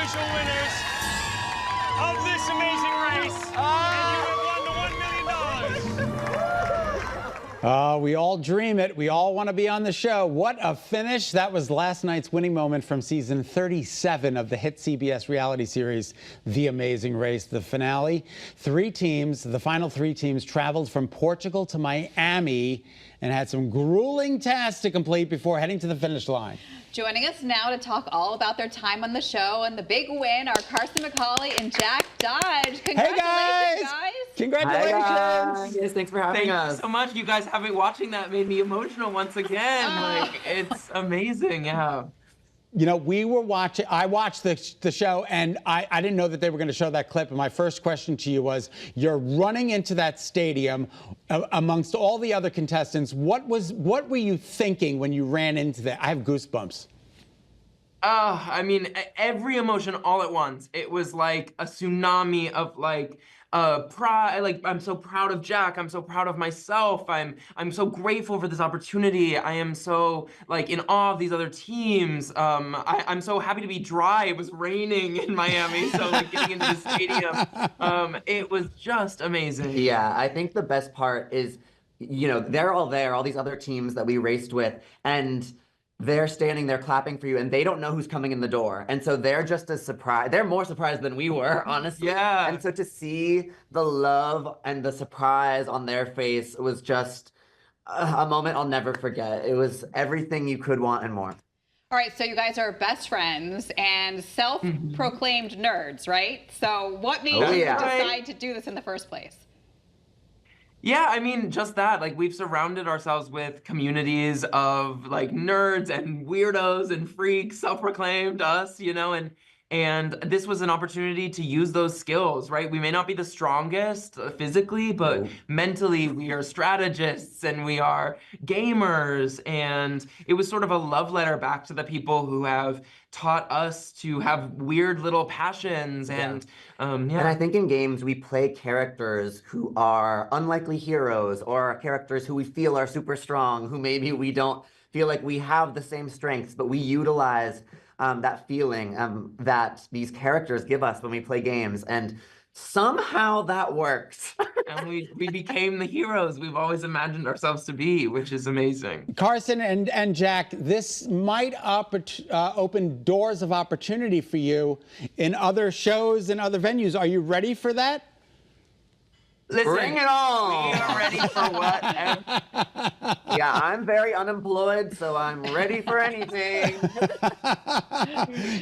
official winners of this amazing race. And you have won the $1 million. We all dream it. We all want to be on the show. What a finish. That was last night's winning moment from season 37 of the hit CBS reality series, The Amazing Race. The finale, the final three teams traveled from Portugal to Miami and had some grueling tasks to complete before heading to the finish line. Joining us now to talk all about their time on the show and the big win are Carson, McCalley, and Jack Dodge. Congratulations, guys. Congratulations. Hi, guys. Yes, thanks for having us. Thank you so much. You guys have me watching that made me emotional once again. Like, it's amazing. Yeah. You know, I watched the show, and I didn't know that they were going to show that clip. And my first question to you was, you're running into that stadium amongst all the other contestants. What were you thinking when you ran into that? I have goosebumps. I mean, every emotion all at once. It was like a tsunami of pride. Like, I'm so proud of Jack. I'm so proud of myself. I'm so grateful for this opportunity. I am so in awe of these other teams. I'm so happy to be dry. It was raining in Miami, so getting into the stadium, it was just amazing. Yeah, I think the best part is, they're all there, all these other teams that we raced with, and they're standing there clapping for you, and they don't know who's coming in the door. And so they're just as surprised. They're more surprised than we were, honestly. Yeah. And so to see the love and the surprise on their face was just a moment I'll never forget. It was everything you could want and more. All right, so you guys are best friends and self-proclaimed nerds, right? So what made you decide to do this in the first place? Yeah, I mean, just that. We've surrounded ourselves with communities of nerds and weirdos and freaks, self-proclaimed us, and this was an opportunity to use those skills, right? We may not be the strongest physically, but mentally we are strategists and we are gamers. And it was sort of a love letter back to the people who have taught us to have weird little passions. And And I think in games we play characters who are unlikely heroes, or characters who we feel are super strong, who maybe we don't feel like we have the same strengths, but we utilize that feeling that these characters give us when we play games, and somehow that works. And we became the heroes we've always imagined ourselves to be, which is amazing. Carson and Jack, this might open doors of opportunity for you in other shows and other venues. Are you ready for that? Listen, bring it on! We are ready for whatever. Yeah, I'm very unemployed, so I'm ready for anything.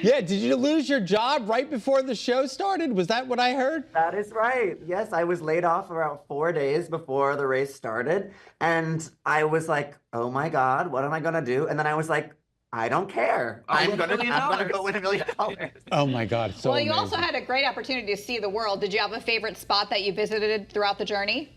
Yeah, did you lose your job right before the show started? Was that what I heard? That is right. Yes, I was laid off about 4 days before the race started, and I was like, oh my God, what am I gonna do? And then I was like, I don't care. I'm gonna go win $1 million. Oh my God, so Well, you amazing. also had a great opportunity to see the world. Did you have a favorite spot that you visited throughout the journey?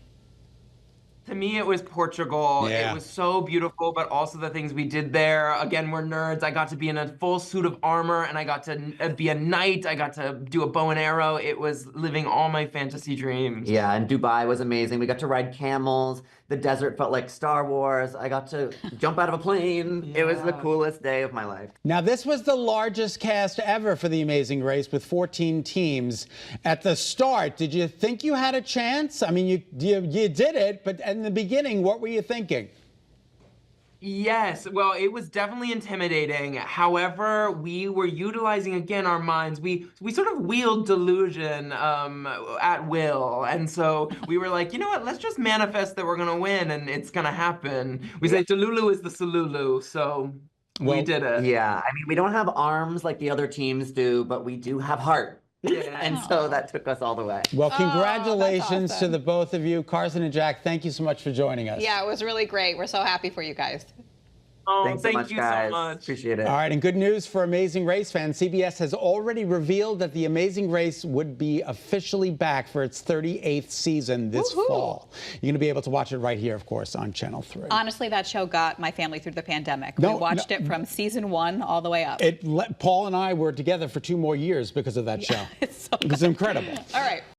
To me, it was Portugal. Yeah. It was so beautiful, but also the things we did there. Again, we're nerds. I got to be in a full suit of armor, and I got to be a knight. I got to do a bow and arrow. It was living all my fantasy dreams. Yeah, and Dubai was amazing. We got to ride camels. The desert felt like Star Wars. I got to jump out of a plane. Yeah. It was the coolest day of my life. Now, this was the largest cast ever for The Amazing Race with 14 teams. At the start, did you think you had a chance? I mean, you did it, but in the beginning, what were you thinking? Yes, well, it was definitely intimidating. However, we were utilizing, again, our minds. We sort of wield delusion at will. And so we were like, you know what, let's just manifest that we're going to win and it's going to happen. We say Delulu is the Salulu, so we did it. Yeah, I mean, we don't have arms like the other teams do, but we do have heart. Yeah. And so that took us all the way. Well, congratulations awesome. to the both of you. Carson and Jack, thank you so much for joining us. Yeah, it was really great. We're so happy for you guys. Oh, Thanks so thank much, you guys. so much. Appreciate it. All right, and good news for Amazing Race fans. CBS has already revealed that The Amazing Race would be officially back for its 38th season this fall. You're going to be able to watch it right here, of course, on Channel 3. Honestly, that show got my family through the pandemic. No, we watched it from season 1 all the way up. Paul and I were together for 2 more years because of that show. It's so It was incredible. All right.